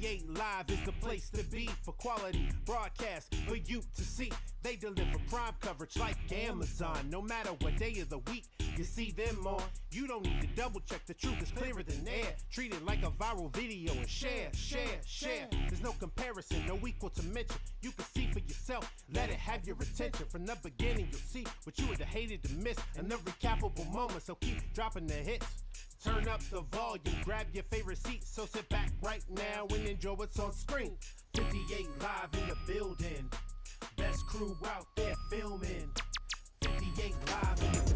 58 Live is the place to be for quality broadcast for you to see. They deliver prime coverage like Amazon. No matter what day of the week you see them on, you don't need to double check. The truth is clearer than air. Treat it like a viral video and share. There's no comparison, no equal to mention. You can see for yourself, let it have your attention. From the beginning you'll see what you would have hated to miss, and the recapable moment, so keep dropping the hits. Turn up the volume, grab your favorite seat, so sit back right now and enjoy what's on screen. 58 Live in the building, best crew out there filming. 58 Live in the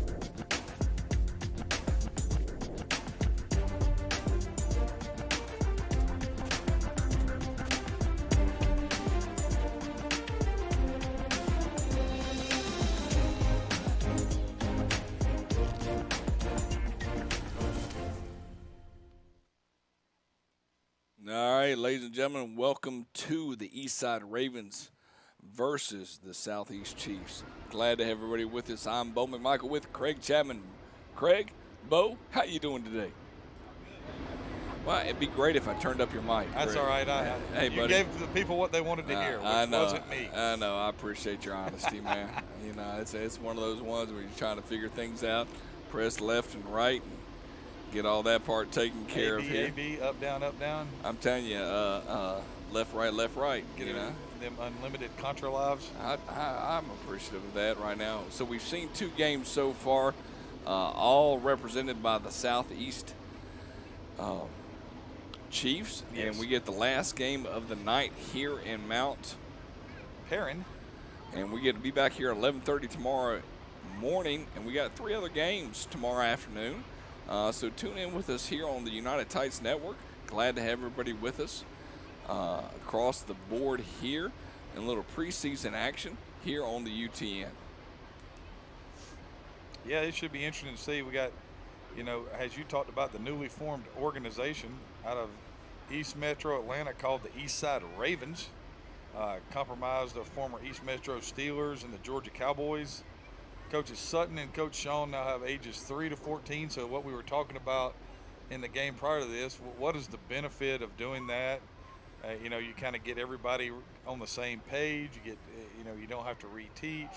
All right, ladies and gentlemen, welcome to the Eastside Ravens versus the Southeast Chiefs. Glad to have everybody with us. I'm Bo McMichael with Craig Chapman. Craig, Bo, how you doing today? Well, it'd be great if I turned up your mic. That's Craig. all right. Hey, you buddy. gave the people what they wanted to hear, which wasn't me. I know. I appreciate your honesty, man. You know, it's one of those ones where you're trying to figure things out, press left and right, and get all that part taken care of here. A-B, up, down. I'm telling you, left, right. Get you know, them unlimited contra lives. I'm appreciative of that right now. So we've seen 2 games so far, all represented by the Southeast Chiefs, Yes. and we get the last game of the night here in Mount Perrin. And we get to be back here at 11:30 tomorrow morning, and we got 3 other games tomorrow afternoon. So tune in with us here on the United Tights Network. Glad to have everybody with us across the board here in a little preseason action here on the UTN. Yeah, it should be interesting to see. We got, you know, as you talked about, the newly formed organization out of East Metro Atlanta called the Eastside Ravens, comprised of former East Metro Steelers and the Georgia Cowboys. Coaches Sutton and Coach Shawn now have ages 3 to 14. So what we were talking about in the game prior to this, what is the benefit of doing that? You know, you kind of get everybody on the same page. You get, you know, you don't have to reteach.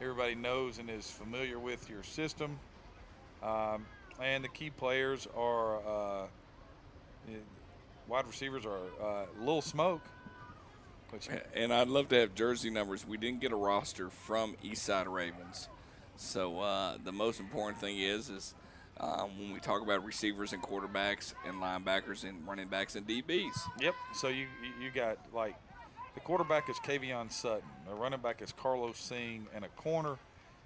Everybody knows and is familiar with your system. And the key players are wide receivers are Lil Smoke. And I'd love to have jersey numbers. We didn't get a roster from Eastside Ravens. So the most important thing is when we talk about receivers and quarterbacks and linebackers and running backs and DBs. Yep. So you got, like, the quarterback is Kavion Sutton. The running back is Carlos Singh. And a corner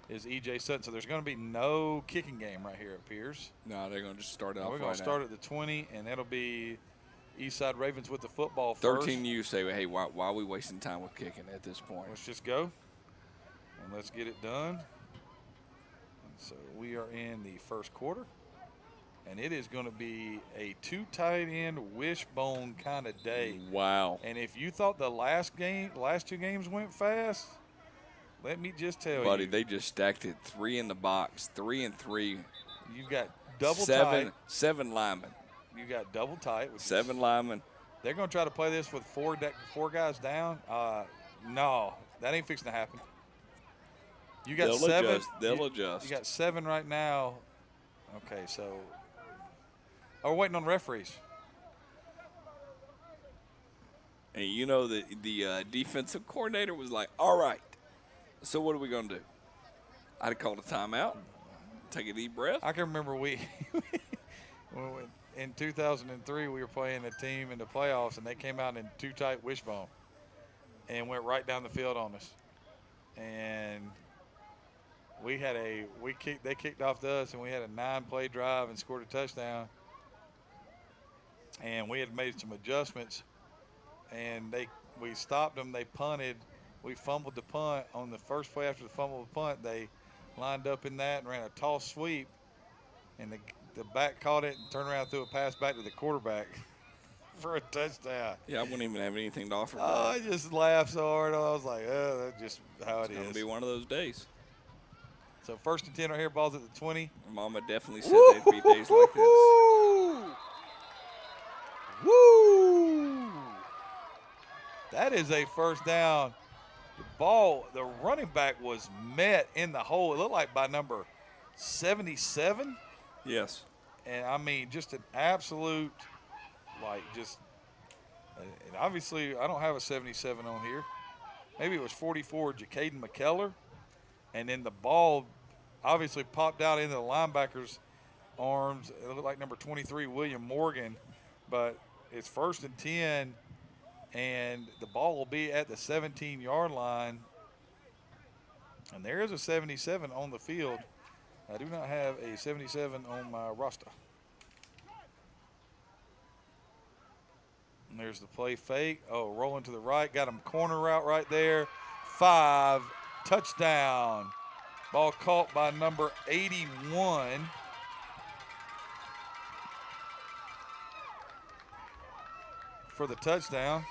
is E.J. Sutton. So there's going to be no kicking game right here, it appears. No, they're going to just start off. We're going to start at the 20, and that'll be Eastside Ravens with the football first. 13U say, hey, why are we wasting time with kicking at this point? Let's just go, and let's get it done. And so we are in the first quarter, and it is going to be a 2 tight end wishbone kind of day. Wow. And if you thought the last 2 games went fast, let me just tell you. Buddy, they just stacked it 3 in the box, 3 and 3. You've got double seven, tight. 7 linemen. You got double tight. 7 linemen. They're going to try to play this with 4 guys down. No, that ain't fixing to happen. You got They'll 7. Adjust. They'll adjust. You got 7 right now. Okay, so we're waiting on referees. And you know the defensive coordinator was like, all right, so what are we going to do? I'd call a timeout, take a deep breath. I can remember in 2003, we were playing a team in the playoffs, and they came out in 2 tight wishbone and went right down the field on us. And they kicked off to us, and we had a 9-play drive and scored a touchdown. And we had made some adjustments, and we stopped them. They punted. We fumbled the punt. On the first play after the fumble of the punt, they lined up in that and ran a toss sweep, and the back caught it and turned around and threw a pass back to the quarterback for a touchdown. Yeah, I wouldn't even have anything to offer. Oh, I just laughed so hard. I was like, oh, that's just how it is. It's going to be one of those days. So 1st and 10 right here, ball's at the 20. Mama definitely said they'd be days like this. Woo! That is a first down. The ball, the running back was met in the hole. It looked like by number 77. Yes. And, I mean, just an absolute, like, just – and obviously I don't have a 77 on here. Maybe it was 44, Jacaden McKellar. And then the ball obviously popped out into the linebacker's arms. It looked like number 23, William Morgan. But it's 1st and 10, and the ball will be at the 17-yard line. And there is a 77 on the field. I do not have a 77 on my roster. And there's the play fake. Oh, rolling to the right. Got him corner route right there. 5, touchdown. Ball caught by number 81. For the touchdown.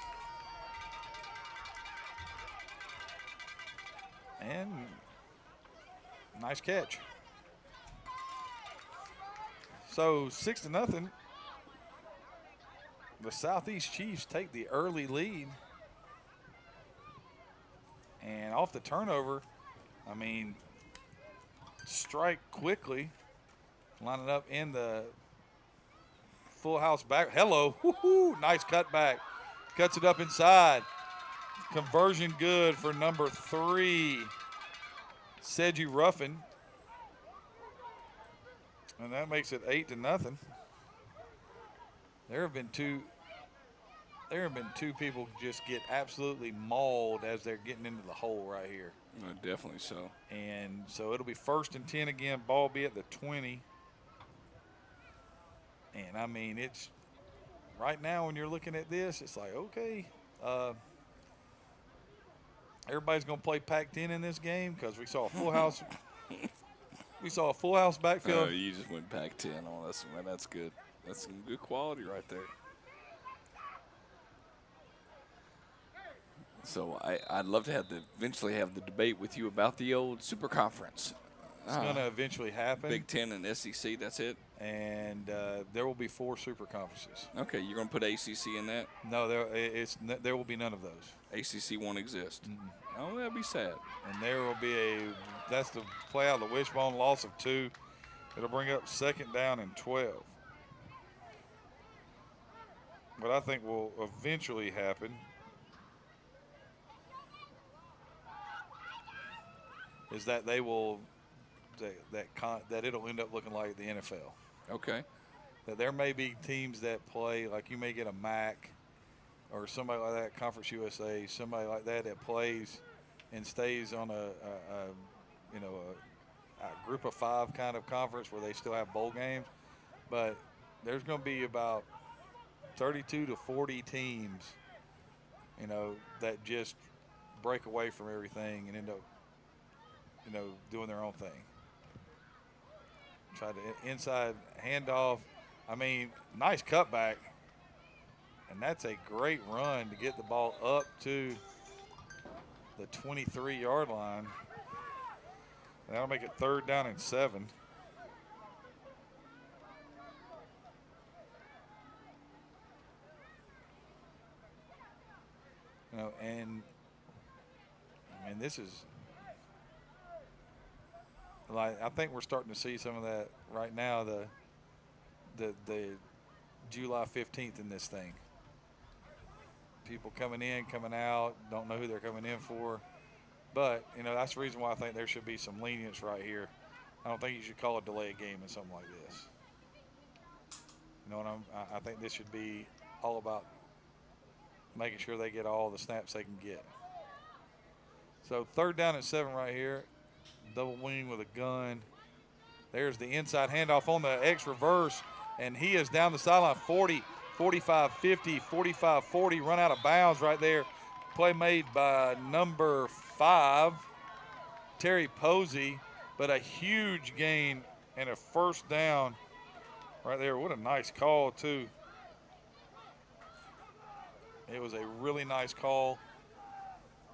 And nice catch. So 6-0. The Southeast Chiefs take the early lead. And off the turnover, I mean, strike quickly. Line it up in the full house back. Hello. Woo-hoo. Nice cutback. Cuts it up inside. Conversion good for number 3, Sedgy Ruffin. And that makes it 8-0. There have been two people just get absolutely mauled as they're getting into the hole right here. Definitely so. And so it'll be 1st and 10 again. Ball be at the 20. And, I mean, it's right now when you're looking at this, it's like, okay, everybody's going to play Pac-10 in this game because we saw a full house. We saw a full house backfield. Oh, you just went Pac-10 on us, man. That's good. That's some good quality right there. So I'd love to eventually have the debate with you about the old Super Conference. It's going to eventually happen. Big Ten and SEC, that's it? And there will be 4 super conferences. Okay, you're going to put ACC in that? No, there will be none of those. ACC won't exist. Mm-hmm. Oh, that'd be sad. And there will be that's the play out of the wishbone, loss of 2. It'll bring up 2nd down and 12. What I think will eventually happen is that they will that it'll end up looking like the NFL. Okay. That there may be teams that play, like you may get a MAC or somebody like that, Conference USA, somebody like that plays and stays on a group of 5 kind of conference where they still have bowl games. But there's going to be about 32 to 40 teams, that just break away from everything and end up, doing their own thing. Try to inside handoff. I mean, nice cutback. And that's a great run to get the ball up to the 23-yard line. And that'll make it 3rd down and 7. And I mean, this is like, I think we're starting to see some of that right now, the July 15th in this thing. People coming in, coming out, don't know who they're coming in for. But, that's the reason why I think there should be some lenience right here. I don't think you should call a delay game in something like this. I think this should be all about making sure they get all the snaps they can get. So 3rd down and 7 right here. Double wing with a gun. There's the inside handoff on the X reverse, and he is down the sideline 40, 45, 50, 45, 40, run out of bounds right there. Play made by number 5, Terry Posey, but a huge gain and a 1st down right there. What a nice call, too. It was a really nice call.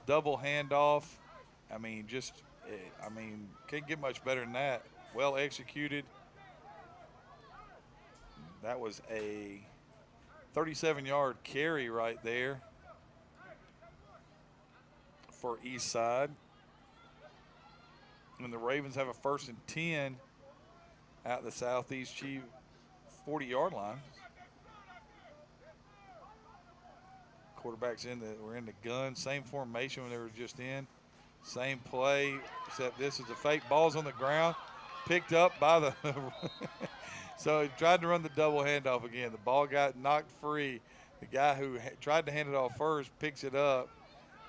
Double handoff. I mean, can't get much better than that. Well executed. That was a 37-yard carry right there. for Eastside. And the Ravens have a 1st and 10 at the Southeast Chief 40-yard line. Quarterback's we're in the gun, same formation when they were just in. Same play, except this is a fake. Ball's on the ground, picked up by the so he tried to run the double handoff again. The ball got knocked free. The guy who tried to hand it off first picks it up.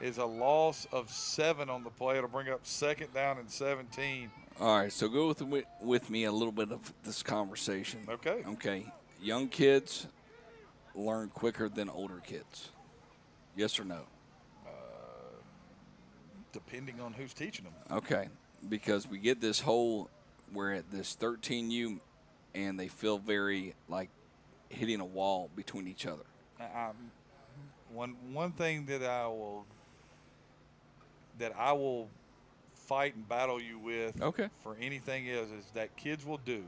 Is a loss of 7 on the play. It'll bring up 2nd down and 17. All right, so go with me a little bit of this conversation. Okay. Okay. Young kids learn quicker than older kids. Yes or no? Depending on who's teaching them. Okay, because we get this whole, we're at this 13U, and they feel very like hitting a wall between each other. One thing that I will fight and battle you with for anything is that kids will do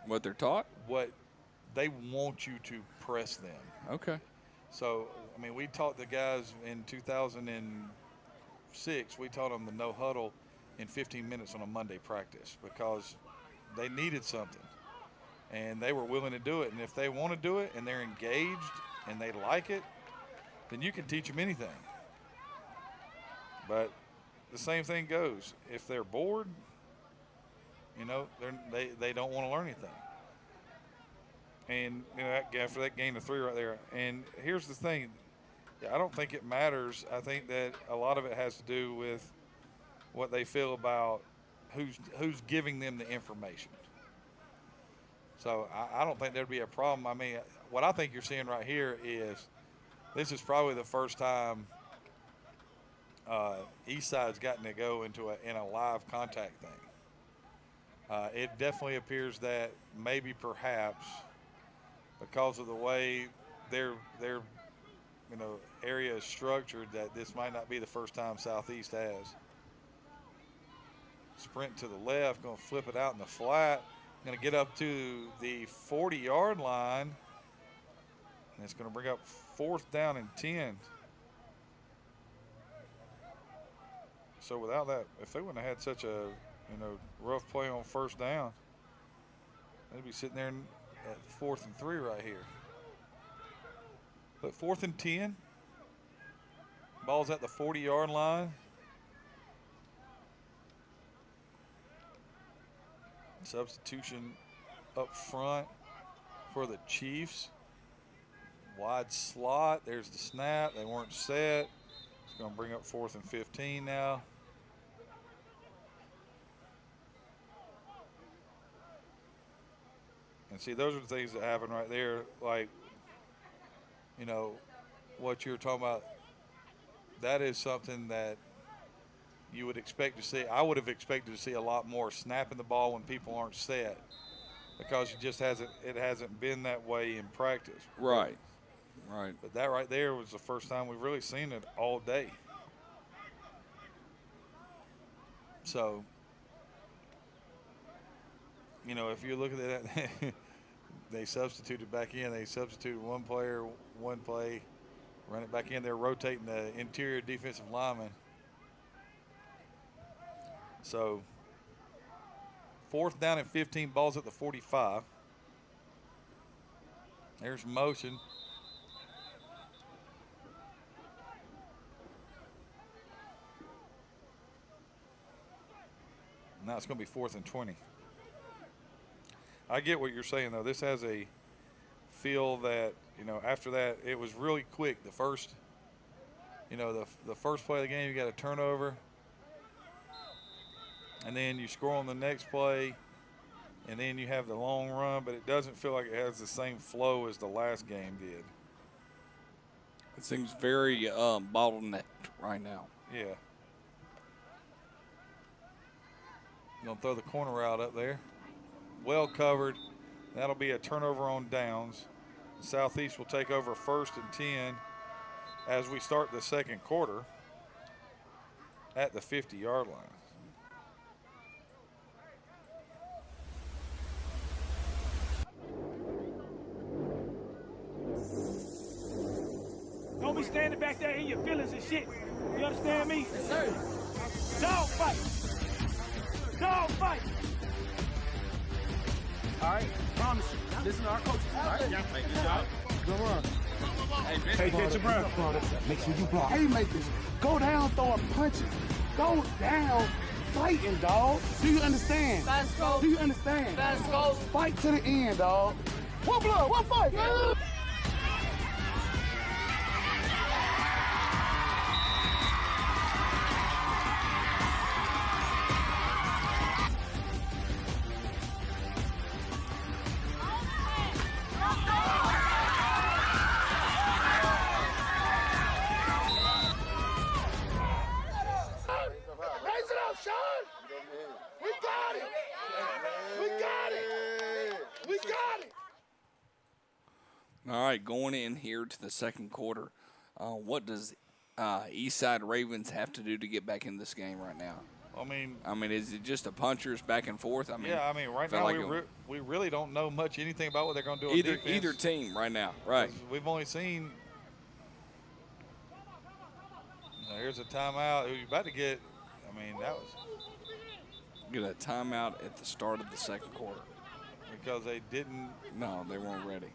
what they're taught, what they want you to press them. Okay. So, I mean, we taught the guys in 2006, we taught them the no huddle in 15 minutes on a Monday practice because they needed something. And they were willing to do it. And if they want to do it and they're engaged and they like it, then you can teach them anything. But the same thing goes. If they're bored, you know, they don't want to learn anything. And, you know, after that gain of 3 right there. And here's the thing. I don't think it matters. I think that a lot of it has to do with what they feel about who's giving them the information. So I don't think there'd be a problem. I mean, what I think you're seeing right here is this is probably the first time Eastside's gotten to go in a live contact thing. It definitely appears that maybe perhaps because of the way their area is structured, that this might not be the first time Southeast has. Sprint to the left, going to flip it out in the flat. Going to get up to the 40-yard line, and it's going to bring up 4th down and 10. So without that, if they wouldn't have had such a rough play on 1st down, they'd be sitting there at 4th and 3 right here. But 4th and 10, ball's at the 40-yard line. Substitution up front for the Chiefs. Wide slot. There's the snap. They weren't set. It's going to bring up 4th and 15 now. And see, those are the things that happen right there. Like, you know, what you're talking about, that is something that you would expect to see. I would have expected to see a lot more snapping the ball when people aren't set, because it hasn't been that way in practice. Right. But that right there was the first time we've really seen it all day. So, you know, if you look at that, they substituted back in. They substituted one player, one play, run it back in. They're rotating the interior defensive lineman. So 4th down and 15, balls at the 45. There's motion. Now it's going to be 4th and 20. I get what you're saying, though. This has a feel that, you know, after that, it was really quick. The first play of the game, you got a turnover. And then you score on the next play, and then you have the long run, but it doesn't feel like it has the same flow as the last game did. It seems very bottlenecked right now. Yeah. Going to throw the corner route up there. Well covered. That'll be a turnover on downs. Southeast will take over 1st and 10 as we start the 2nd quarter at the 50-yard line. Don't be standing back there in your feelings and shit. You understand me? Yes, sir. Dog fight. Dog fight. All right, promise you. Listen to our coaches. All right, yeah, make good job. Good run. Hey, catch your breath. Make sure you block. Haymakers. Go down, throwing punches. Go down, fighting, dog. Do you understand? Fast go. Do you understand? Fast go. Fight to the end, dog. One blood, one fight. All right, going in here to the second quarter, what does Eastside Ravens have to do to get back in this game right now? I mean, is it just a punchers back and forth? Right now we really don't know much anything about what they're going to do on defense. Either team right now, right? We've only seen. Here's a timeout. You're about to get. That was. Get a timeout at the start of the second quarter. Because they didn't. No, they weren't ready.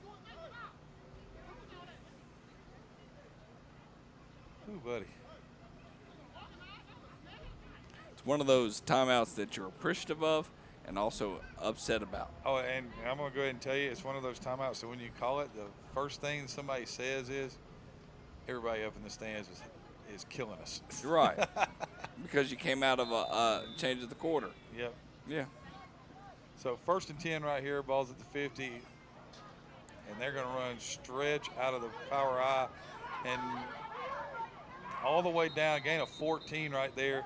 Ooh, buddy. It's one of those timeouts that you're appreciative of and also upset about. Oh, and I'm going to go ahead and tell you, it's one of those timeouts that when you call it, the first thing somebody says is, everybody up in the stands is killing us. Right. Because you came out of a change of the quarter. Yep. Yeah. So 1st and 10 right here, ball's at the 50. And they're going to run stretch out of the power I and all the way down, gain of 14 right there.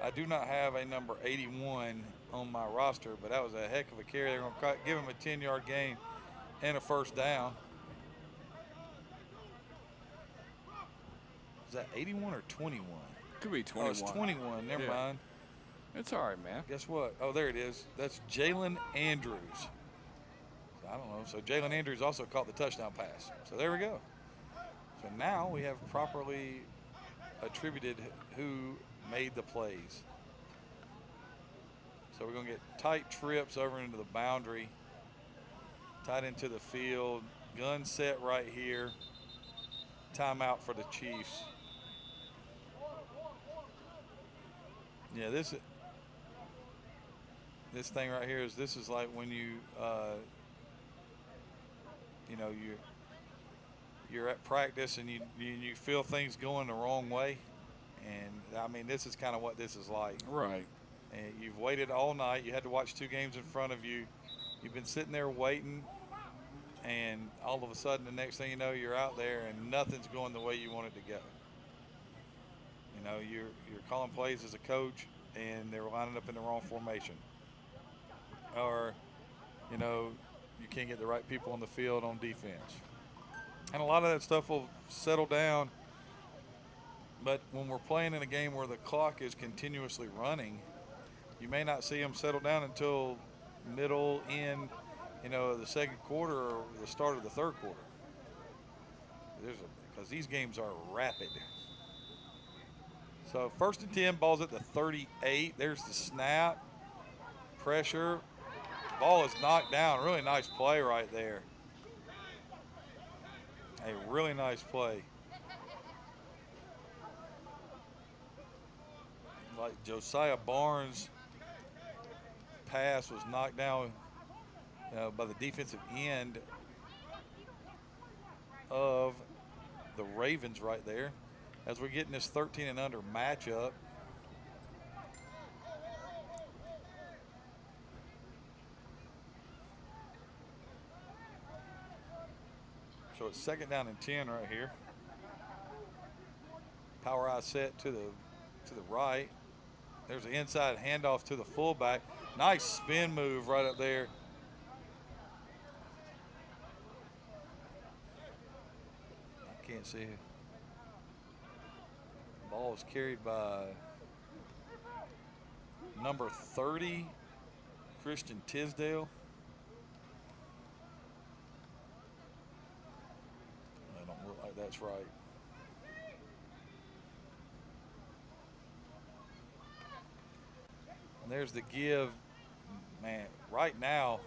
I do not have a number 81 on my roster, but that was a heck of a carry. They're going to give him a 10-yard gain and a first down. Is that 81 or 21? Could be 21. Oh, it's 21. Never mind. It's all right, man. Guess what? Oh, there it is. That's Jalen Andrews. I don't know. So Jalen Andrews also caught the touchdown pass. So there we go. So now we have properly attributed who made the plays. So we're going to get tight trips over into the boundary, tight into the field, gun set right here, timeout for the Chiefs. Yeah, this thing right here is like when you're at practice and you feel things going the wrong way, and this is kind of what this is like. Right. And you've waited all night. You had to watch 2 games in front of you. You've been sitting there waiting, and all of a sudden, the next thing you know, you're out there and nothing's going the way you want it to go. You're calling plays as a coach, and they're lining up in the wrong formation, or you can't get the right people on the field on defense. And a lot of that stuff will settle down. But when we're playing in a game where the clock is continuously running, you may not see them settle down until middle, end, the second quarter or the start of the third quarter. Because these games are rapid. So 1st and 10, ball's at the 38. There's the snap, pressure. Ball is knocked down. Really nice play right there. A really nice play. Like Josiah Barnes' pass was knocked down by the defensive end of the Ravens right there. As we're getting this 13 and under matchup. So it's 2nd down and 10 right here. Power I set to the right. There's an inside handoff to the fullback. Nice spin move right up there. I can't see it. Ball is carried by number 30, Christian Tisdale. That don't look like that's right. And there's the give. Man, right now,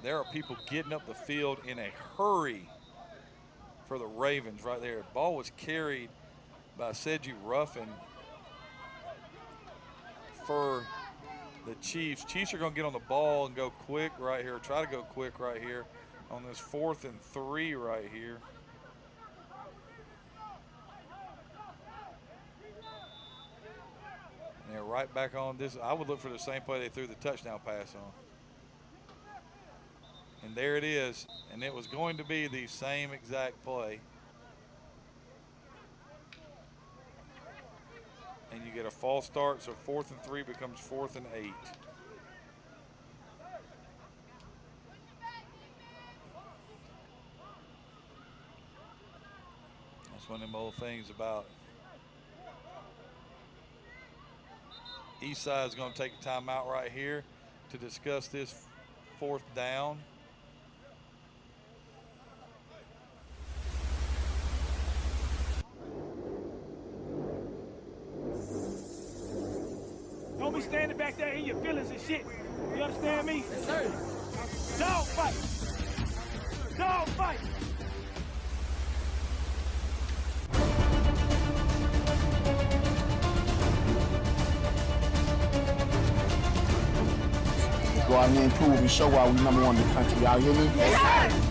there are people getting up the field in a hurry for the Ravens right there. Ball was carried by Seji Ruffin for the Chiefs. Chiefs are going to get on the ball and go quick right here, try to go quick right here on this 4th and 3 right here. And they're right back on this. I would look for the same play they threw the touchdown pass on. And there it is. And it was going to be the same exact play. And you get a false start, so 4th and 3 becomes 4th and 8. That's one of them old things about Eastside is going to take a timeout right here to discuss this 4th down. Don't be standing back there in your feelings and shit. You understand me? Yes, sir. Dog fight. Dog fight. Go out here and prove and show why we number one in the country. Y'all hear me? Yes, sir.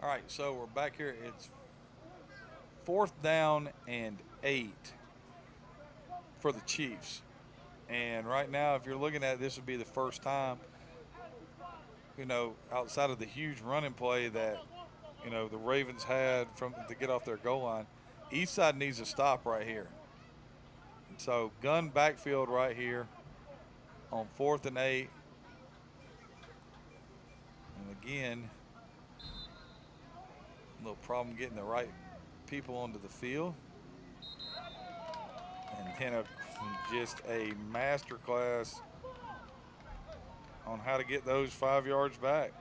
All right, so we're back here. It's 4th down and 8 for the Chiefs. And right now, if you're looking at it, this would be the first time, you know, outside of the huge running play that, you know, the Ravens had to get off their goal line. Eastside needs to stop right here. So gun backfield right here on 4th and 8. And again, a little problem getting the right people onto the field. And then just a master class on how to get those 5 yards back.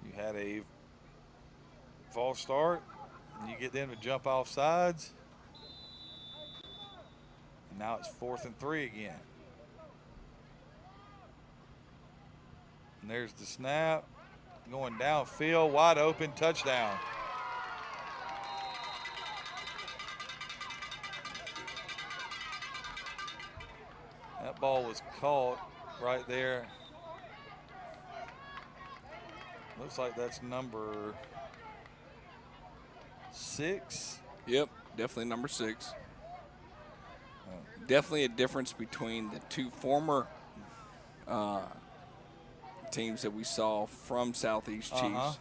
You had a false start, and you get them to jump off sides. And now it's 4th and 3 again. And there's the snap. Going downfield, wide open, touchdown. That ball was caught right there. Looks like that's number 6. Yep, definitely number 6. Definitely a difference between the two former teams that we saw from Southeast Chiefs,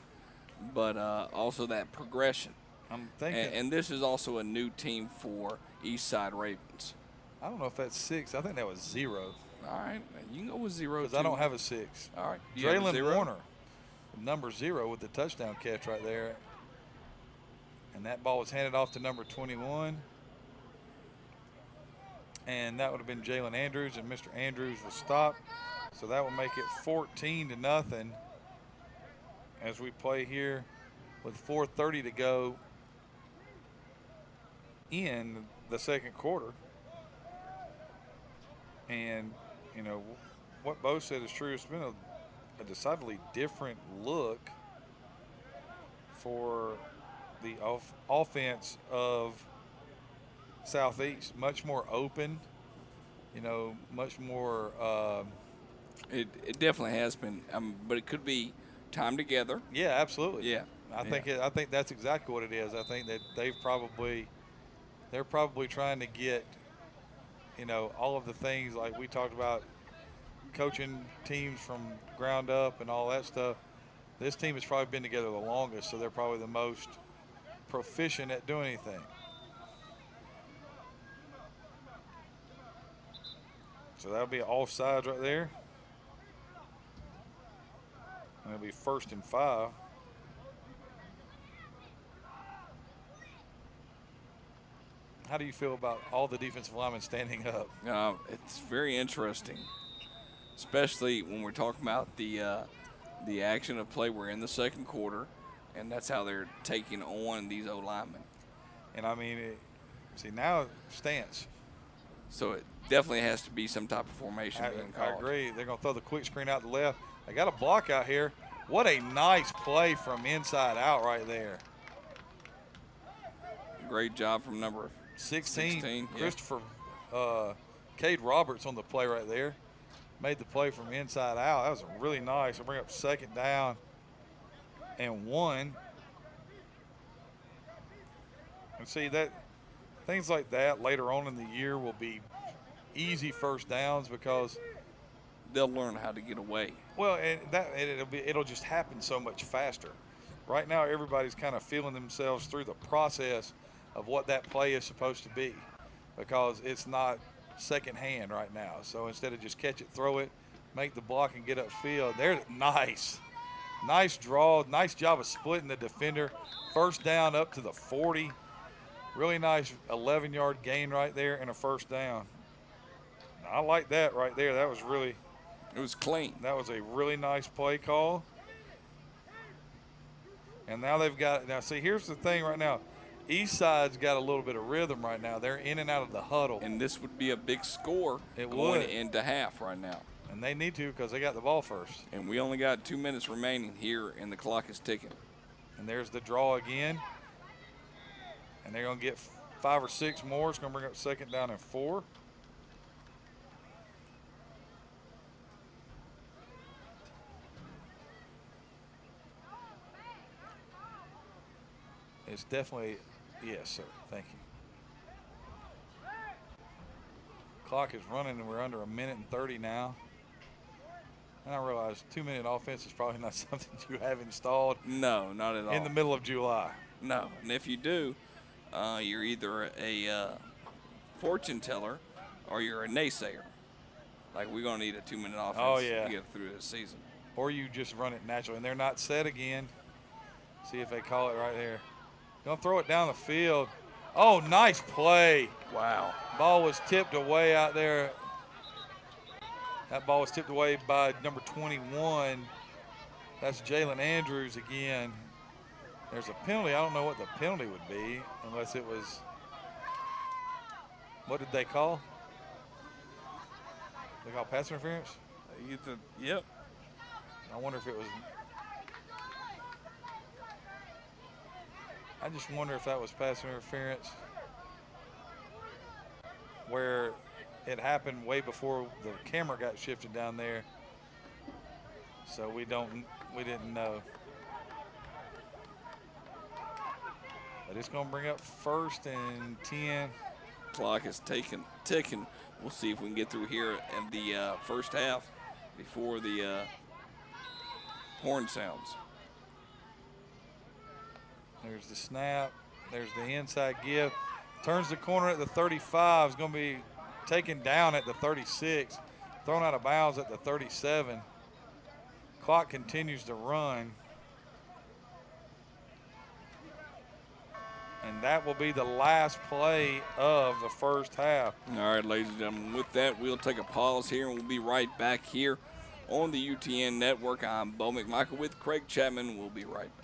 but also that progression. I'm thinking. And this is also a new team for Eastside Ravens. I don't know if that's 6. I think that was 0. All right, you can go with 0. Because I don't have a 6. All right, Draylen Warner, number 0 with the touchdown catch right there. And that ball was handed off to number 21. And that would have been Jalen Andrews, and Mr. Andrews was stopped. So that will make it 14-0 as we play here with 4:30 to go in the second quarter. And, you know, what Bo said is true. It's been a decidedly different look for the offense of Southeast. Much more open, you know, much more It definitely has been, but it could be time together. Yeah, absolutely. Yeah, I think that's exactly what it is. I think that they're probably trying to get, you know, all of the things like we talked about, coaching teams from ground up and all that stuff. This team has probably been together the longest, so they're probably the most proficient at doing anything. So that'll be offsides right there. And it'll be 1st and 5. How do you feel about all the defensive linemen standing up? It's very interesting, especially when we're talking about the action of play. We're in the second quarter, and that's how they're taking on these O-linemen. And, I mean, see, now stance. So it definitely has to be some type of formation being called. I agree. They're going to throw the quick screen out the left. They got a block out here. What a nice play from inside out right there. Great job from number 16 Christopher Cade Roberts on the play right there. Made the play from inside out. That was really nice. I'll bring up 2nd down and 1. And see that things like that later on in the year will be easy first downs because they'll learn how to get away. Well, and it'll just happen so much faster. Right now, everybody's kind of feeling themselves through the process of what that play is supposed to be because it's not second hand right now. So instead of just catch it, throw it, make the block and get upfield, they're nice. Nice draw, nice job of splitting the defender. First down up to the 40. Really nice 11-yard gain right there and a first down. I like that right there. That was really – it was clean. That was a really nice play call. And now they've got – now, see, here's the thing right now. Eastside's got a little bit of rhythm right now. They're in and out of the huddle. And this would be a big score going into half right now. And they need to because they got the ball first. And we only got 2 minutes remaining here, and the clock is ticking. And there's the draw again. And they're going to get 5 or 6 more. It's going to bring up 2nd down and 4. It's definitely, yes, sir. Thank you. Clock is running, and we're under 1:30 now. And I realize 2-minute offense is probably not something you have installed. No, not at all. In the middle of July. No, and if you do, you're either a fortune teller or you're a naysayer. Like, we're going to need a 2-minute offense to get through this season. Or you just run it naturally. And they're not set again. See if they call it right there. Going to throw it down the field. Oh, nice play. Wow. Ball was tipped away out there. That ball was tipped away by number 21. That's Jalen Andrews again. There's a penalty. I don't know what the penalty would be unless it was – what did they call? They call pass interference? Yep. I wonder if it was – I just wonder if that was pass interference where it happened way before the camera got shifted down there. So we didn't know. But it's going to bring up 1st and 10. Clock is ticking. We'll see if we can get through here in the first half before the horn sounds. There's the snap. There's the inside give. Turns the corner at the 35. Is going to be taken down at the 36. Thrown out of bounds at the 37. Clock continues to run. And that will be the last play of the first half. All right, ladies and gentlemen, with that, we'll take a pause here, and we'll be right back here on the UTN Network. I'm Bo McMichael with Craig Chapman. We'll be right back.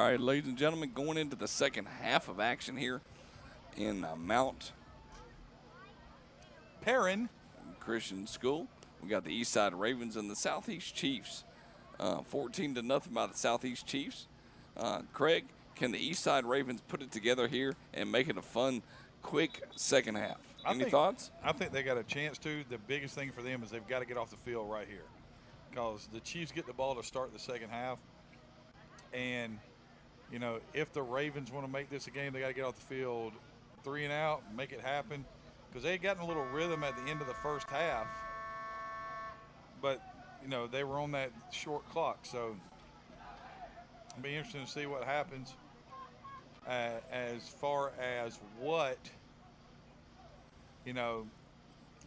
right, ladies and gentlemen, going into the second half of action here in Mount Perrin Christian School. We got the Eastside Ravens and the Southeast Chiefs. 14-0 by the Southeast Chiefs. Craig, can the Eastside Ravens put it together here and make it a fun, quick second half? Any thoughts? I think they got a chance to. The biggest thing for them is they've got to get off the field right here, because the Chiefs get the ball to start the second half. And, you know, if the Ravens want to make this a game, they got to get off the field 3 and out, make it happen, because they had gotten a little rhythm at the end of the first half. But, you know, they were on that short clock. So it'll be interesting to see what happens as far as what, you know,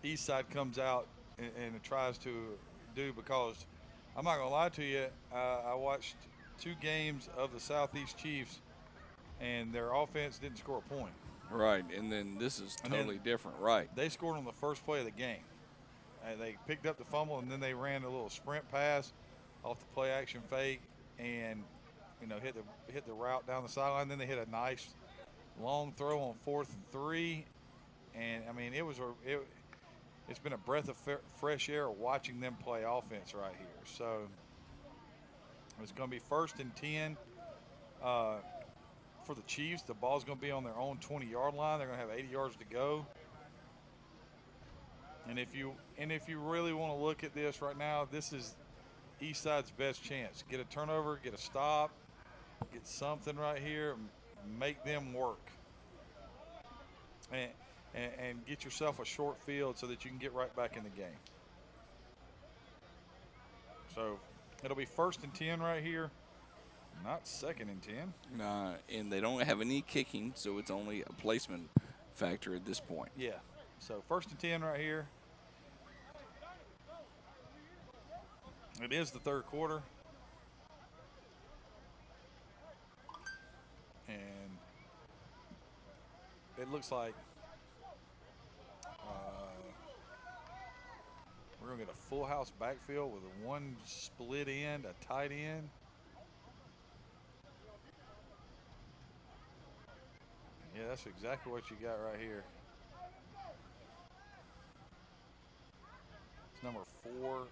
Eastside comes out and tries to do, because I'm not going to lie to you, I watched 2 games of the Southeast Chiefs, and their offense didn't score a point. Right, and then this is totally different, right. They scored on the first play of the game. They picked up the fumble, and then they ran a little sprint pass off the play-action fake and, you know, hit the route down the sideline. Then they hit a nice long throw on 4th and 3. And, I mean, it's been a breath of fresh air watching them play offense right here. So it's going to be 1st and 10 for the Chiefs. The ball's going to be on their own 20-yard line. They're going to have 80 yards to go. And if you really want to look at this right now, this is Eastside's best chance. Get a turnover, get a stop, get something right here, make them work. And get yourself a short field so that you can get right back in the game. So it'll be 1st and 10 right here, not 2nd and 10. Nah, and they don't have any kicking, so it's only a placement factor at this point. Yeah. So 1st and 10 right here. It is the 3rd quarter. And it looks like we're going to get a full house backfield with a 1 split end, a tight end. Yeah, that's exactly what you got right here. It's number 4,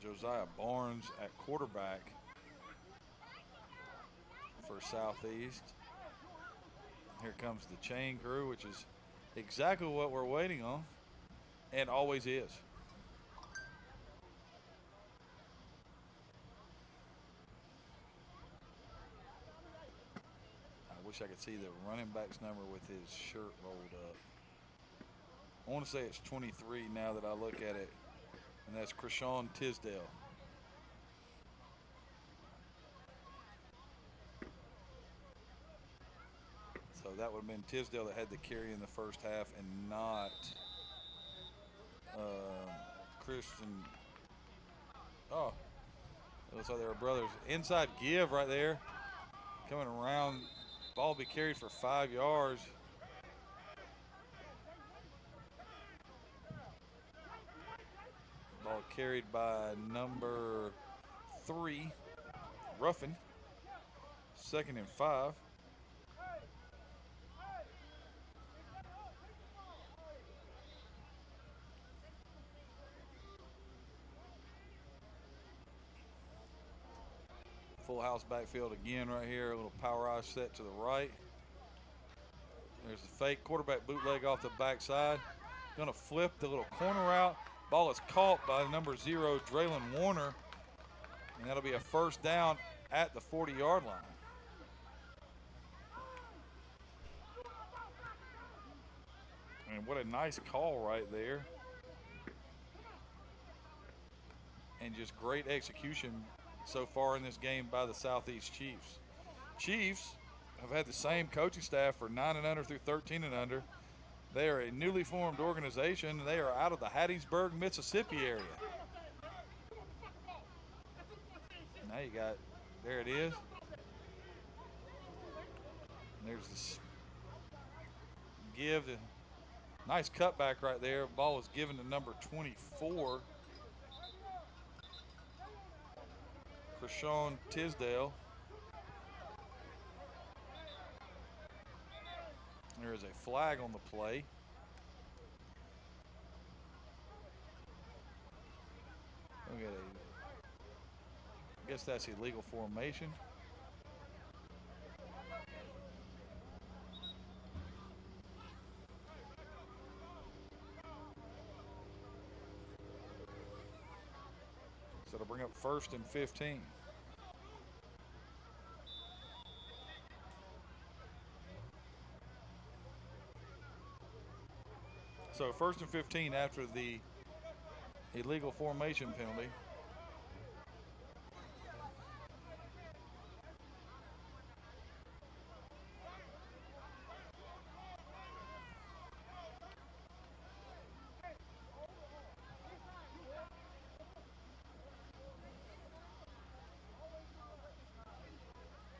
Josiah Barnes at quarterback for Southeast. Here comes the chain crew, which is exactly what we're waiting on, and always is. I wish I could see the running back's number with his shirt rolled up. I want to say it's 23 now that I look at it, and that's Krishawn Tisdale. So that would have been Tisdale that had the carry in the first half, and not Christian. Oh, it looks like they were brothers. Inside give right there. Coming around, ball will be carried for 5 yards. Ball carried by number 3, Ruffin. 2nd and 5. Full house backfield again right here. A little power eye set to the right. There's the fake quarterback bootleg off the backside. Going to flip the little corner route. Ball is caught by number 0, Draylon Warner. And that'll be a 1st down at the 40-yard line. And what a nice call right there. And just great execution so far in this game by the Southeast Chiefs. Chiefs have had the same coaching staff for 9 and under through 13 and under. They are a newly formed organization. They are out of the Hattiesburg, Mississippi area. Now you got, there it is. And there's this give. Nice cutback right there. Ball is given to number 24. Krishawn Tisdale. is a flag on the play. I guess that's illegal formation. So it'll bring up 1st and 15. So 1st and 15 after the illegal formation penalty.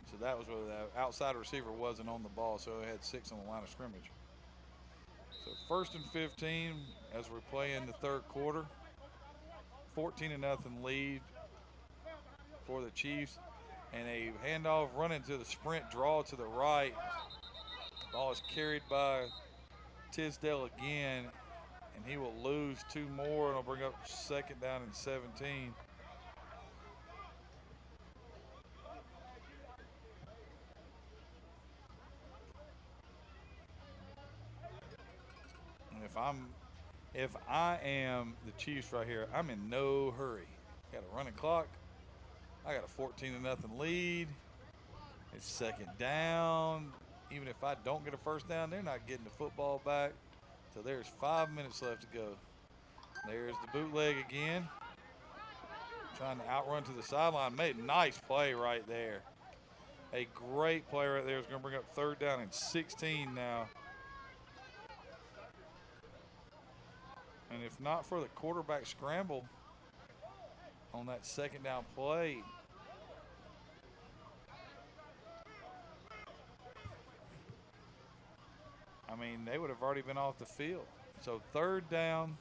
So that was where the outside receiver wasn't on the ball, so it had 6 on the line of scrimmage. So 1st and 15 as we play in the 3rd quarter. 14-0 lead for the Chiefs. And a handoff running to the sprint draw to the right. Ball is carried by Tisdale again, and he will lose 2 more, and it'll bring up 2nd down and 17. If I am the Chiefs right here, I'm in no hurry. Got a running clock. I got a 14-0 lead. It's 2nd down. Even if I don't get a 1st down, they're not getting the football back. So there's 5 minutes left to go. There's the bootleg again. Trying to outrun to the sideline. Made a nice play right there. A great play right there. It's going to bring up 3rd down and 16 now. And if not for the quarterback scramble on that 2nd down play, I mean, they would have already been off the field. So 3rd down,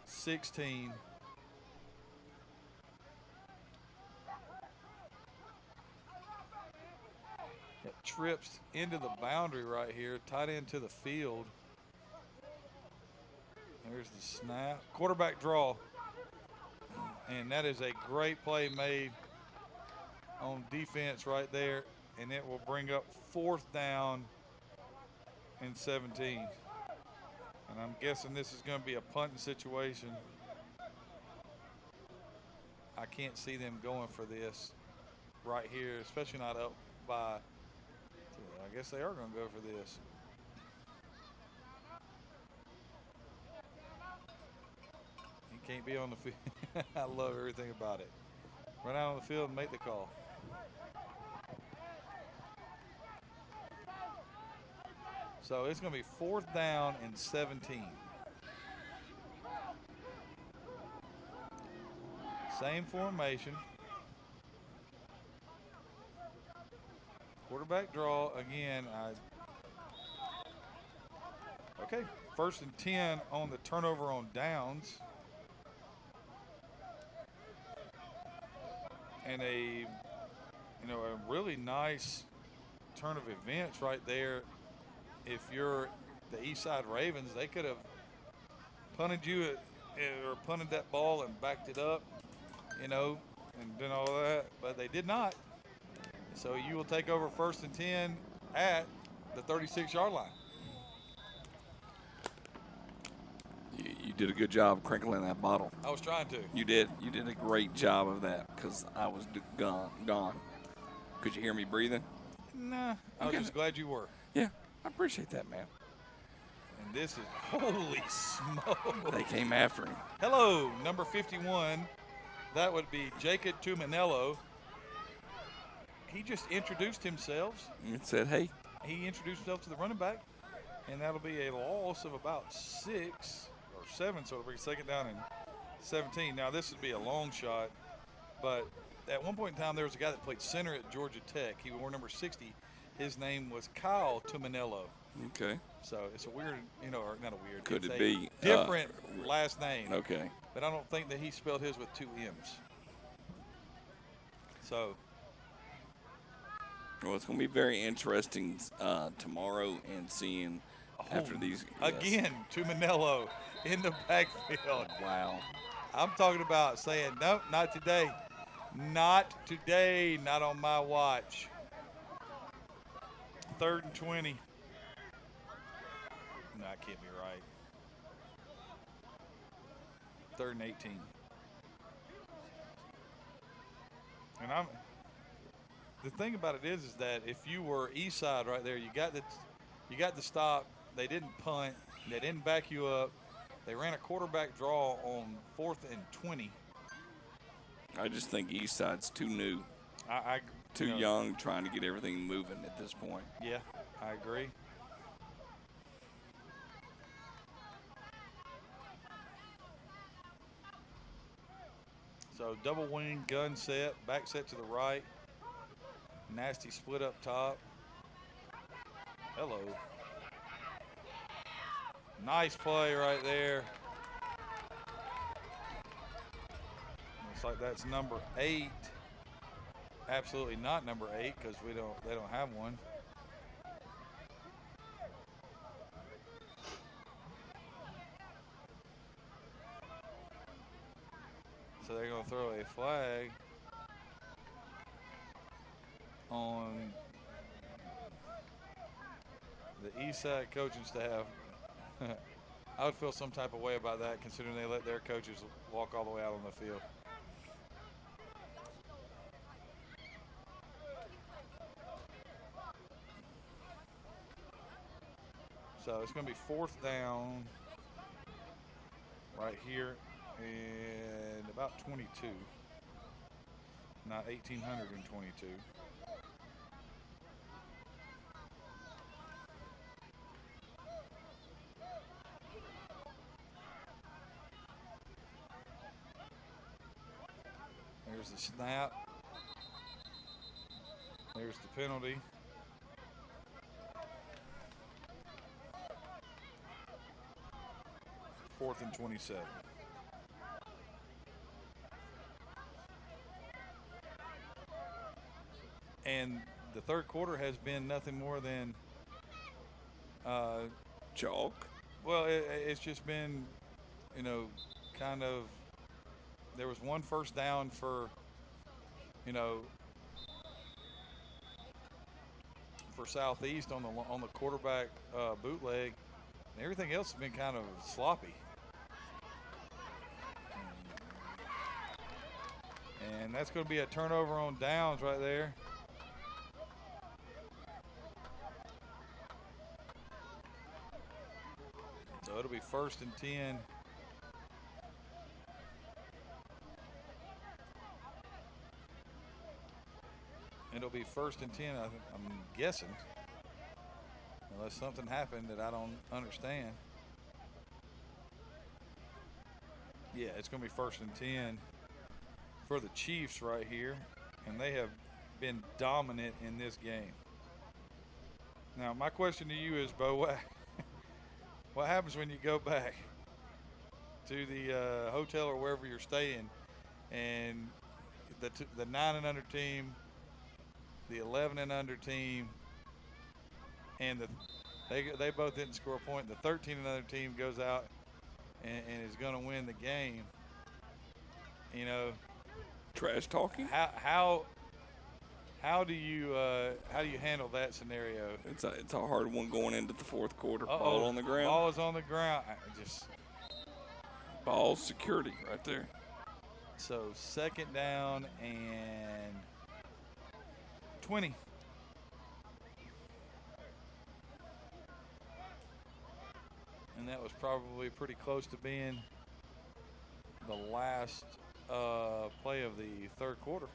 16. It trips into the boundary right here, tight end to the field. There's the snap. Quarterback draw. And that is a great play made on defense right there. And it will bring up 4th down and 17. And I'm guessing this is going to be a punting situation. I can't see them going for this right here, especially not up by. I guess they are going to go for this. He can't be on the field. I love everything about it. Run out on the field and make the call. So it's going to be 4th down and 17. Same formation. Quarterback draw again. Okay, 1st and 10 on the turnover on downs. And a really nice turn of events right there. If you're the Eastside Ravens, they could have punted you or punted that ball and backed it up, and done all that, but they did not. So you will take over 1st and 10 at the 36-yard line. You did a good job crinkling that bottle. I was trying to. You did. You did a great job of that because I was gone. Could you hear me breathing? Nah, I was just glad you were. Yeah, I appreciate that, man. And this is, holy smoke. They came after him. Hello, number 51. That would be Jacob Tuminello. He just introduced himself. And said, hey. He introduced himself to the running back, and that'll be a loss of about 6 or 7, so it'll be 2nd down and 17. Now, this would be a long shot, but at one point in time, there was a guy that played center at Georgia Tech. He wore number 60. His name was Kyle Tuminello. Okay. So it's a weird, or not a weird. Could it's it be different last name? Okay. But I don't think that he spelled his with 2 M's. So Well, it's going to be very interesting tomorrow and seeing after these. Again, to Manello in the backfield. Wow. I'm talking about saying, nope, not today. Not today, not on my watch. 3rd and 20. No, that can't be right. 3rd and 18. And the thing about it is that if you were Eastside right there, you got the stop. They didn't punt. They didn't back you up. They ran a quarterback draw on 4th and 20. I just think Eastside's too new, too you know, young, trying to get everything moving at this point. Yeah, I agree. So double wing, gun set, back set to the right. Nasty split up top. Hello. Nice play right there. Looks like that's number 8. Absolutely not number 8 because they don't have one. So they're going to throw a flag on the Eastside coaching staff. I would feel some type of way about that considering they let their coaches walk all the way out on the field. So it's going to be 4th down right here and about 22, not 1,822. There's the snap. There's the penalty. Fourth and 27. And the 3rd quarter has been nothing more than Chalk. Well, it's just been, kind of. There was one first down for, for Southeast on the quarterback bootleg. And everything else has been kind of sloppy. And that's going to be a turnover on downs right there. So it'll be 1st and 10. It'll be 1st and 10, I'm guessing. Unless something happened that I don't understand. Yeah, it's going to be 1st and 10 for the Chiefs right here. And they have been dominant in this game. Now, my question to you is, Bo, what happens when you go back to the hotel or wherever you're staying and the 9 and under team, the 11 and under team, and they both didn't score a point. The 13 and under team goes out and is going to win the game. Trash talking. How do you handle that scenario? It's a hard one going into the 4th quarter. Ball on the ground. Ball is on the ground. Ball security right there. So 2nd down and 20. And that was probably pretty close to being the last play of the 3rd quarter.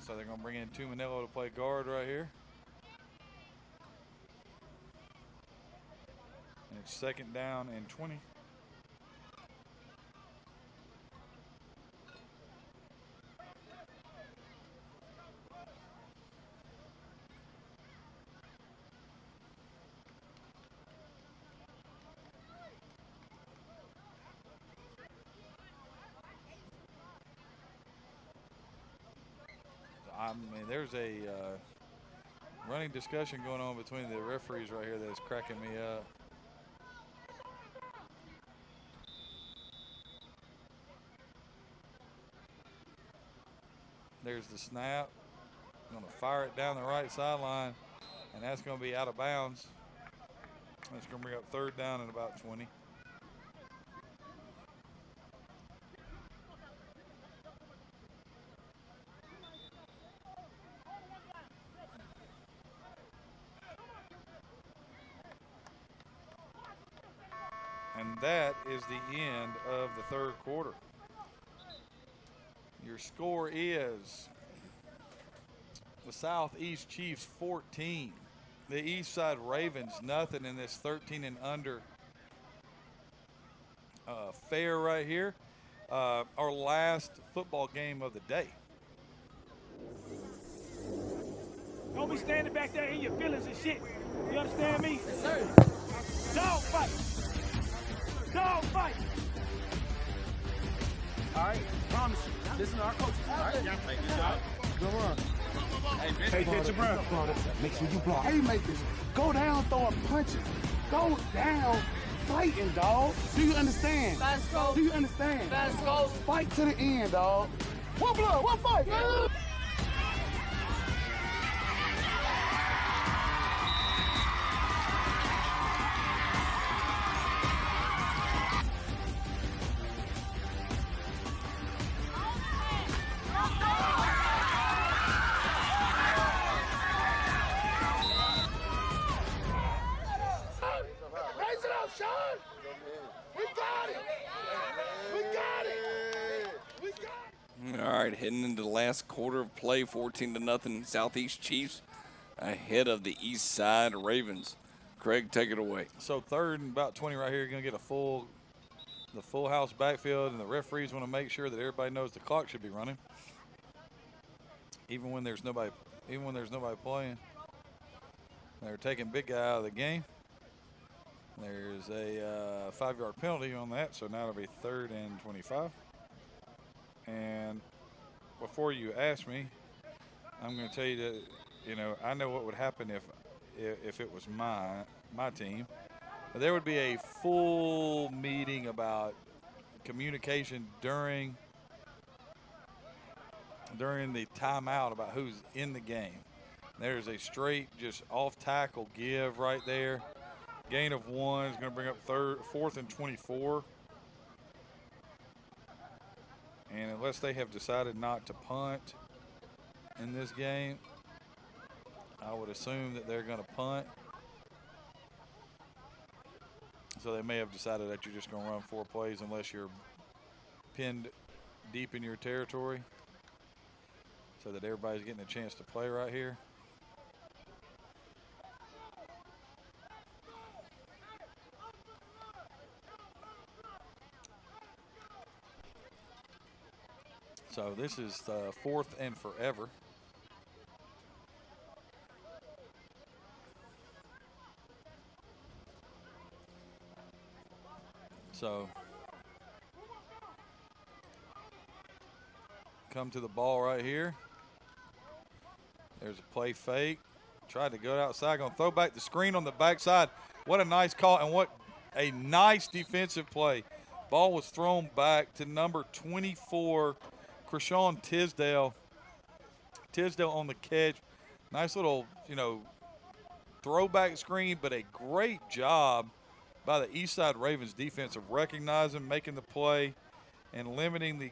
So they're going to bring in Tumanello to play guard right here. And it's 2nd down and 20. I mean, there's a running discussion going on between the referees right here that's cracking me up. There's the snap. I'm going to fire it down the right sideline, and that's going to be out of bounds. That's going to bring up 3rd down and about 20. And that is the end of the 3rd quarter. Your score is the Southeast Chiefs 14. The Eastside Ravens nothing in this 13 and under fair right here. Our last football game of the day. Don't be standing back there in your feelings and shit. You understand me? Yes, sir. Dog fight. Dog fight. All right, promise you. Listen to our coaches. All right, y'all make this job. Good run. Hey, catch your breath. Make sure you block. Haymakers. Go down, throw a punch it. Go down, fighting, dog. Do you understand? Fast go. Do you understand? Fast go. Fight to the end, dog. One blood, one fight. All right, heading into the last quarter of play, 14-0 Southeast Chiefs ahead of the Eastside Ravens. Craig, take it away. So 3rd and about 20 right here. You're going to get the full house backfield, and the referees want to make sure that everybody knows the clock should be running, even when there's nobody playing. They're taking big guy out of the game. There's a 5-yard penalty on that, so now it'll be 3rd and 25. And before you ask me, I'm going to tell you that, you know, I know what would happen if it was my team. But there would be a full meeting about communication during the timeout about who's in the game. There's a straight just off tackle give right there. Gain of 1 is going to bring up 4th and 24. And unless they have decided not to punt in this game, I would assume that they're going to punt. So they may have decided that you're just going to run 4 plays unless you're pinned deep in your territory, so that everybody's getting a chance to play right here. So this is the 4th and forever. So come to the ball right here. There's a play fake. Tried to go outside. Going to throw back the screen on the backside. What a nice call, and what a nice defensive play. Ball was thrown back to number 24, Krishawn Tisdale. Tisdale on the catch. Nice little, throwback screen, but a great job by the Eastside Ravens defense of recognizing, making the play, and limiting the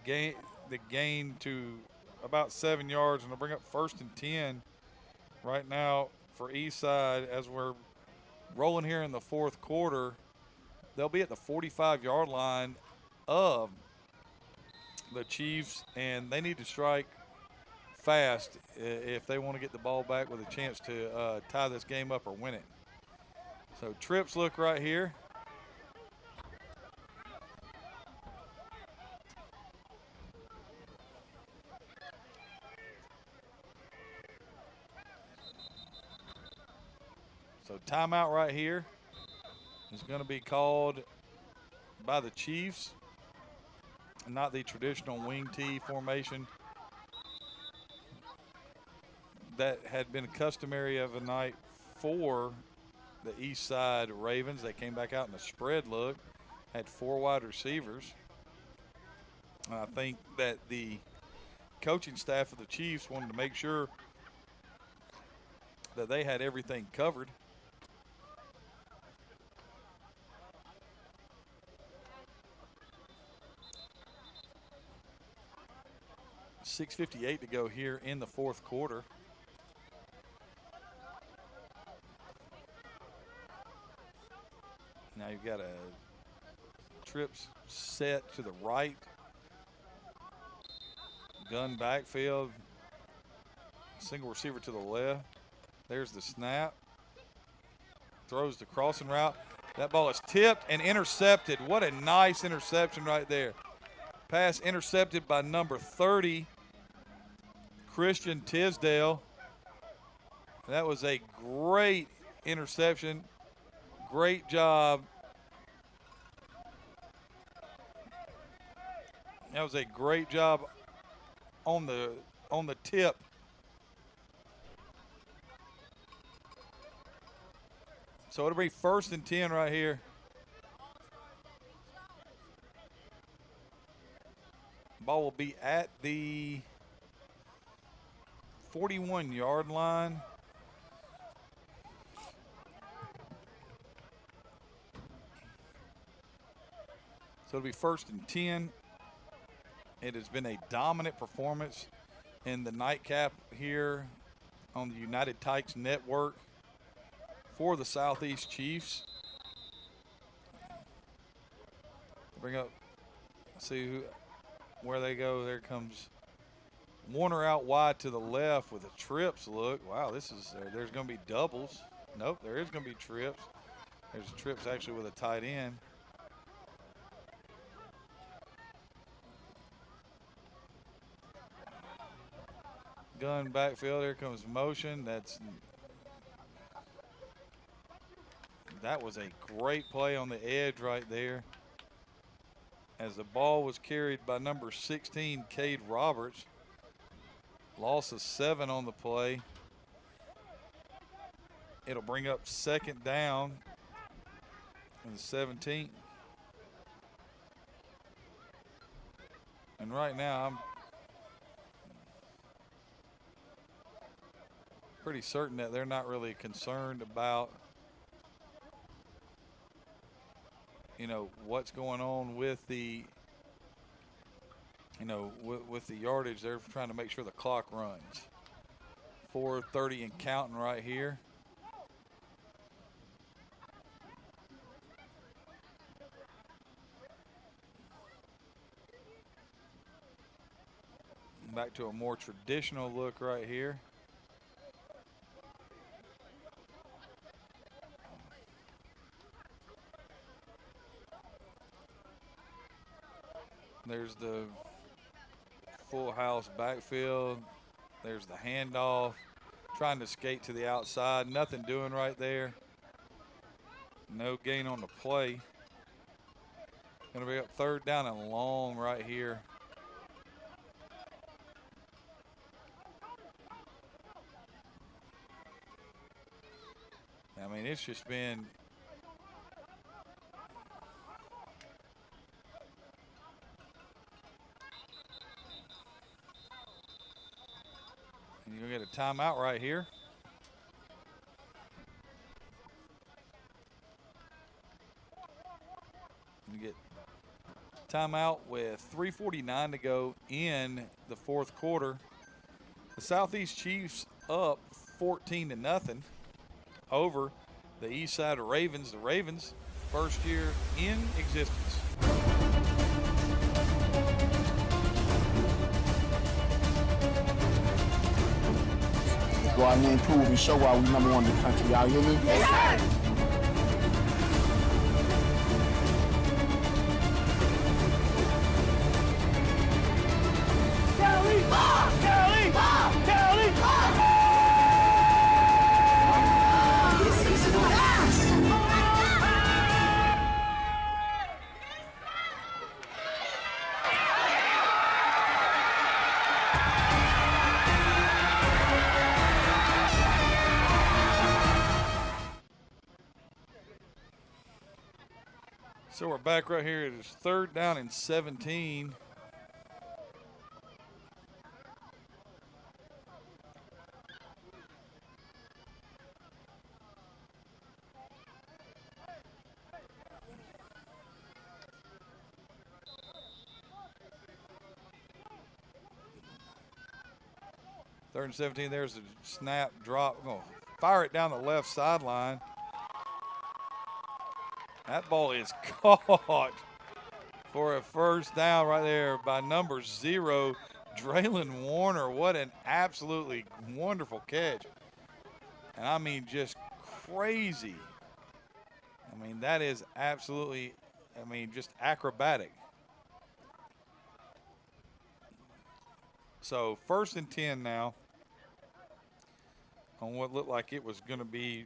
gain to about 7 yards. And they'll bring up 1st and 10 right now for Eastside as we're rolling here in the 4th quarter. They'll be at the 45-yard line of the Chiefs, and they need to strike fast if they want to get the ball back with a chance to tie this game up or win it. So trips look right here. So timeout right here is going to be called by the Chiefs. Not the traditional wing T formation. that had been customary of a night for the Eastside Ravens. They came back out in the spread look, had 4 wide receivers. And I think that the coaching staff of the Chiefs wanted to make sure that they had everything covered. .658 to go here in the 4th quarter. Now you've got a trips set to the right. Gun backfield. Single receiver to the left. There's the snap. Throws the crossing route. That ball is tipped and intercepted. What a nice interception right there. Pass intercepted by number 30, Christian Tisdale. That was a great interception. Great job. That was a great job on the tip. So it'll be 1st and 10 right here. Ball will be at the 41-yard line. So it'll be 1st and 10. It has been a dominant performance in the nightcap here on the United Tykes Network for the Southeast Chiefs. Bring up, see where they go. There comes Warner out wide to the left with a trips look. Wow, this is, there's going to be doubles. Nope, there is going to be trips. There's trips actually with a tight end. Gun backfield, here comes motion. That was a great play on the edge right there. As the ball was carried by number 16, Cade Roberts. Loss of 7 on the play. It'll bring up 2nd down and 17. And right now I'm pretty certain that they're not really concerned about, you know, what's going on with the, you know, with the yardage. They're trying to make sure the clock runs. 4:30 and counting right here. Back to a more traditional look right here. There's the full house backfield. There's the handoff. Trying to skate to the outside. Nothing doing right there. No gain on the play. Going to be up 3rd down and long right here. I mean, it's just been you're going to get a timeout right here. You get timeout with 3:49 to go in the 4th quarter. The Southeast Chiefs up 14-0 over the Eastside Ravens. The Ravens, first year in existence. Go out here and prove and show why we #1 in the country. Y'all hear me? Yes, So we're back right here. It is 3rd down and 17. Third and 17, there's a snap, drop. We're going to fire it down the left sideline. That ball is caught for a first down right there by number 0, Draylon Warner. What an absolutely wonderful catch. And I mean, just crazy. I mean, that is absolutely, I mean, just acrobatic. So 1st and 10 now on what looked like it was going to be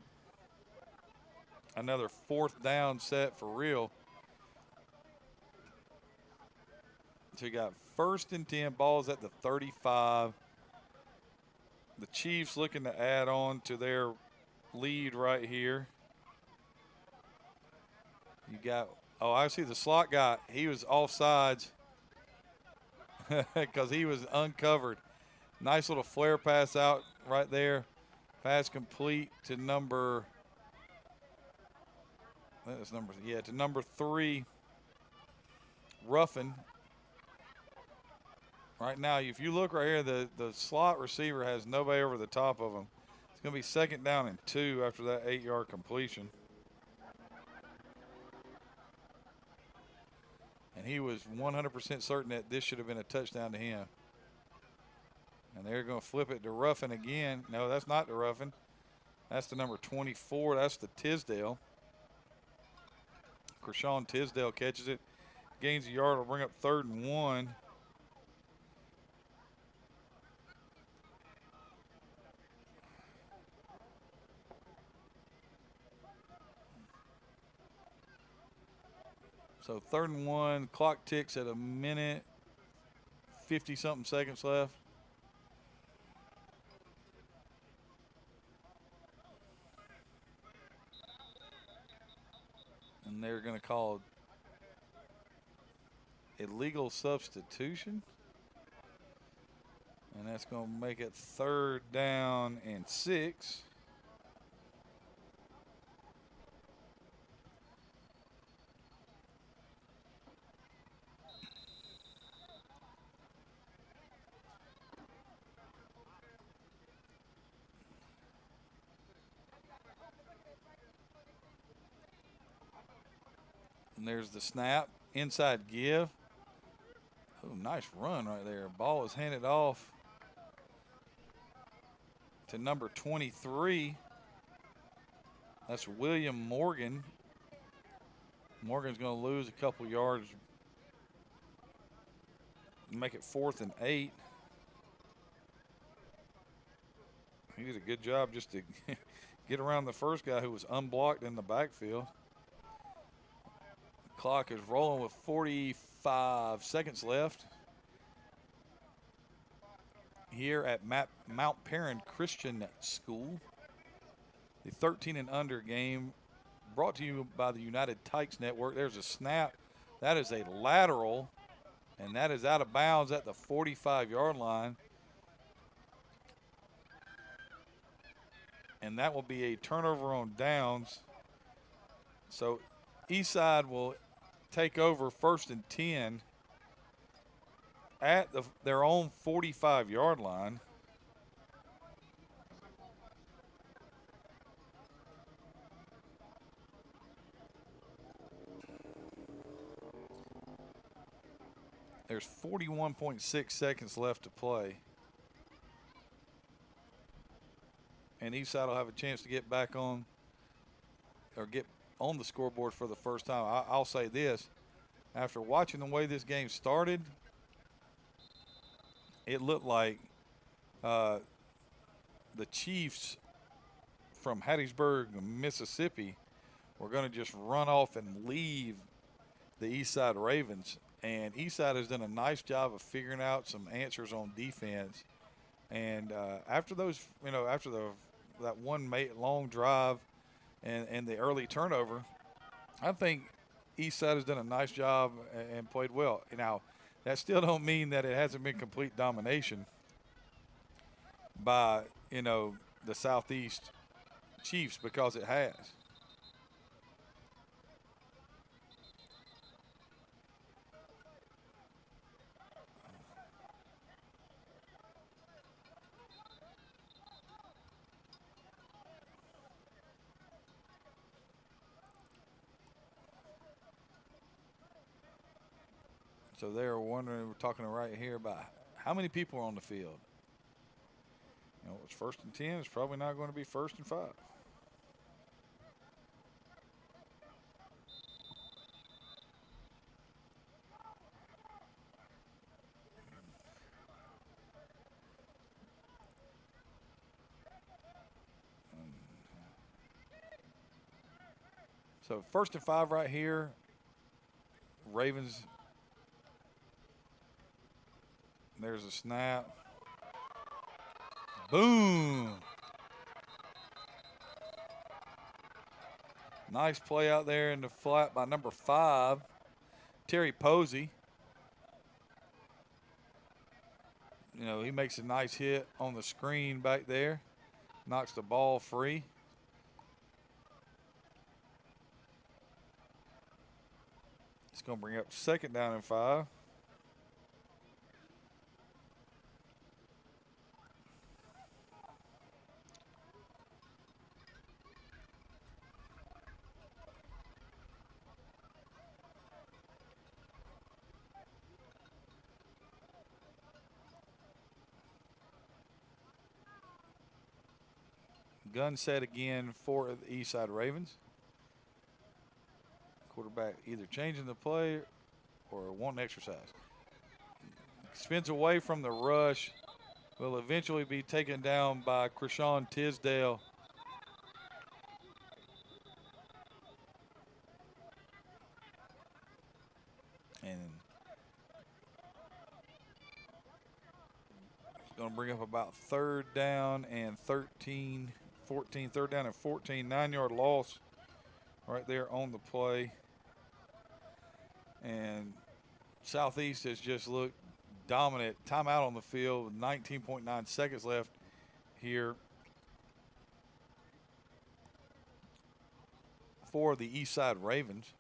another 4th down set for real. So you got 1st and 10, balls at the 35. The Chiefs looking to add on to their lead right here. You got, oh, I see the slot guy. He was offsides because he was uncovered. Nice little flare pass out right there. Pass complete to number, that's number, yeah, to number 3, Ruffin. Right now, if you look right here, the slot receiver has nobody over the top of him. It's going to be 2nd down and 2 after that 8-yard completion. And he was 100% certain that this should have been a touchdown to him. And they're going to flip it to Ruffin again. No, that's not the Ruffin. That's the number 24. That's the Tisdale. Kershawn Tisdale catches it. Gains a yard. Will bring up 3rd and 1. So 3rd and 1, clock ticks at 1:50 something seconds left. And they're going to call illegal substitution. And that's going to make it 3rd down and 6. And there's the snap, inside give. Oh, nice run right there. Ball is handed off to number 23. That's William Morgan. Morgan's going to lose a couple yards, make it 4th and 8. He did a good job just to get around the first guy who was unblocked in the backfield. Clock is rolling with 45 seconds left here at Mount Perrin Christian School. The 13 and under game brought to you by the United Tykes Network. There's a snap. That is a lateral, and that is out of bounds at the 45-yard line. And that will be a turnover on downs. So Eastside will take over 1st and 10 at their own 45-yard line. There's 41.6 seconds left to play. And Eastside will have a chance to get back on or get on the scoreboard for the first time. I'll say this. After watching the way this game started, it looked like the Chiefs from Hattiesburg, Mississippi, were going to just run off and leave the Eastside Ravens. And Eastside has done a nice job of figuring out some answers on defense. And after those, after that one long drive and the early turnover, I think Eastside has done a nice job and played well. Now, that still don't mean that it hasn't been complete domination by, the Southeast Chiefs, because it has. So they're wondering, we're talking right here about how many people are on the field. It's 1st and 10. It's probably not going to be 1st and 5. So 1st and 5 right here. Ravens. There's a snap. Boom. Nice play out there in the flat by number 5, Terry Posey. He makes a nice hit on the screen back there. Knocks the ball free. It's going to bring up 2nd down and 5. Gun set again for the Eastside Ravens. Quarterback either changing the play or wanting exercise. Spins away from the rush. Will eventually be taken down by Krishawn Tisdale. And it's going to bring up about 3rd down and 14, 3rd down and 14, 9-yard loss right there on the play. And Southeast has just looked dominant. Timeout on the field with 19.9 seconds left here for the Eastside Ravens.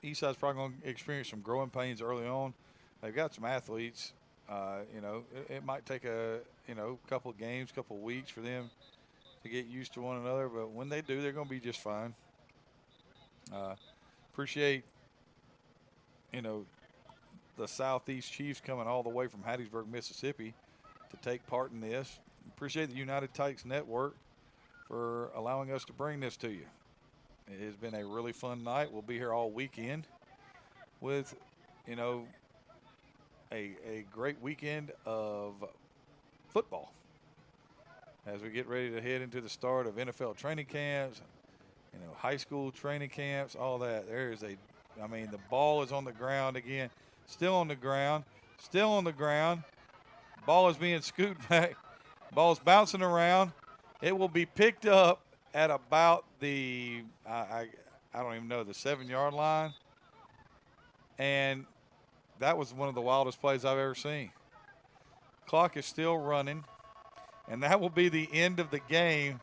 Eastside's probably going to experience some growing pains early on. They've got some athletes. It might take a couple of games, couple of weeks for them to get used to one another, but when they do, they're going to be just fine. Appreciate, the Southeast Chiefs coming all the way from Hattiesburg, Mississippi to take part in this. Appreciate the United Tykes Network for allowing us to bring this to you. It has been a really fun night. We'll be here all weekend with, a great weekend of football as we get ready to head into the start of NFL training camps, high school training camps, all that. The ball is on the ground again, still on the ground. Ball is being scooted back. Ball's bouncing around. It will be picked up at about the, I don't even know, the 7-yard line. And that was one of the wildest plays I've ever seen. Clock is still running, and that will be the end of the game.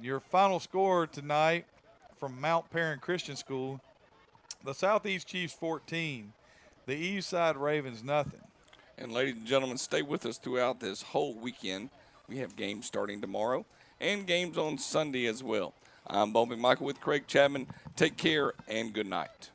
Your final score tonight from Mount Perrin Christian School, the Southeast Chiefs 14, the Eastside Ravens nothing. And ladies and gentlemen, stay with us throughout this whole weekend. We have games starting tomorrow and games on Sunday as well. I'm Bo McMichael with Craig Chapman. Take care and good night.